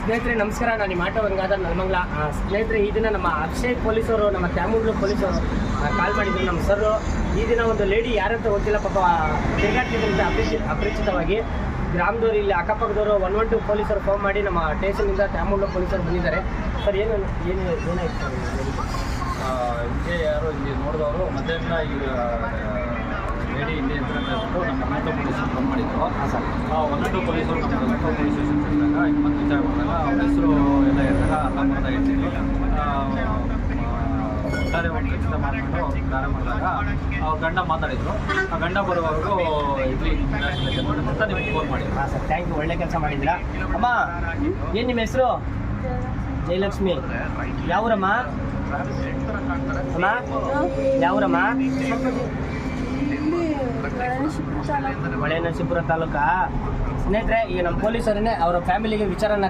ಸ್ನೇಹಿತರೆ ನಮಸ್ಕಾರ, ನಾನು ನಿಮ್ಮ ಆಟೋ ಗಂಗಾಧರ್ ನಲ್ಮಂಗ್ಲ. ಸ್ನೇಹಿತರೆ, ಈ ದಿನ ನಮ್ಮ ಅಕ್ಷಯ್ ಪೊಲೀಸರು, ನಮ್ಮ ತ್ಯಾಮೂರು ಪೊಲೀಸರು ಕಾಲ್ ಮಾಡಿದ್ರು ನಮ್ಮ ಸರ್ರು. ಈ ದಿನ ಒಂದು ಲೇಡಿ ಯಾರಂತ ಗೊತ್ತಿಲ್ಲ, ಪಾಪ ತಿರುಗಾಡ್ತಿದ್ದಂತೆ ಅಪರಿಚಿತವಾಗಿ ಗ್ರಾಮದವರು, ಇಲ್ಲಿ ಅಕ್ಕಪಕ್ಕದವರು 112 ಪೊಲೀಸರು ಫೋನ್ ಮಾಡಿ ನಮ್ಮ ಸ್ಟೇಷನಿಂದ ತ್ಯಾಮೂರು ಪೊಲೀಸರು ಬಂದಿದ್ದಾರೆ. ಸರ್ ಏನಾಯ್ತು ಸರ್? ಹಿಂಗೆ ಯಾರು ಇಲ್ಲಿ ನೋಡಿದವರು ಮಧ್ಯಾಹ್ನ ಈಗ ಲೇಡಿ ಇಲ್ಲಿ ಅಂತ ಹೇಳ್ಬಿಟ್ಟು ನಮ್ಮ 112 ಪೊಲೀಸರು ಫೋನ್ ಮಾಡಿದ್ರು. 112 ಪೊಲೀಸರು ನಮ್ಮ 112 ಪೊಲೀಸ್ ಸ್ಟೇಷನ್ ಇದ್ದಾಗ ಈಗ ಮತ್ತೆ ವಿಚಾರ ಮಾಡಿದಾಗ ಅವ್ರ ಹೆಸರು ಎಲ್ಲ ಇದ್ದಾಗ ಅರ್ಧಂಬರ್ಧ ಹೇಳ್ತೀನಿ. ಒಟ್ಟಾರೆ ಒಂದು ಖಚಿತ ಮಾಡಿಕೊಂಡು ಕಾರ್ಯ ಮಾಡಿದಾಗ ಅವ್ರ ಗಂಡ ಮಾತಾಡಿದರು. ಆ ಗಂಡ ಬರುವವರೆಗೂ ಇಲ್ಲಿ ಅಂತ ನಿಮ್ಗೆ ಫೋನ್ ಮಾಡಿದ್ರು. ಹಾಂ ಸರ್, ಥ್ಯಾಂಕ್ ಯು, ಒಳ್ಳೆ ಕೆಲಸ ಮಾಡಿದ್ದೀರಾ. ಅಮ್ಮ, ಏನು ನಿಮ್ಮ ಹೆಸರು? ಜಯಲಕ್ಷ್ಮಿ. ಯಾವೂರಮ್ಮ? ಅಮ್ಮ ಯಾವೂರಮ್ಮ? ಹೊಳೆನರಸೀಪುರ ತಾಲೂಕಾ. ಸ್ನೇಹಿತರೆ, ಈಗ ನಮ್ಮ ಪೊಲೀಸರನ್ನೇ ಅವರ ಫ್ಯಾಮಿಲಿಗೆ ವಿಚಾರನ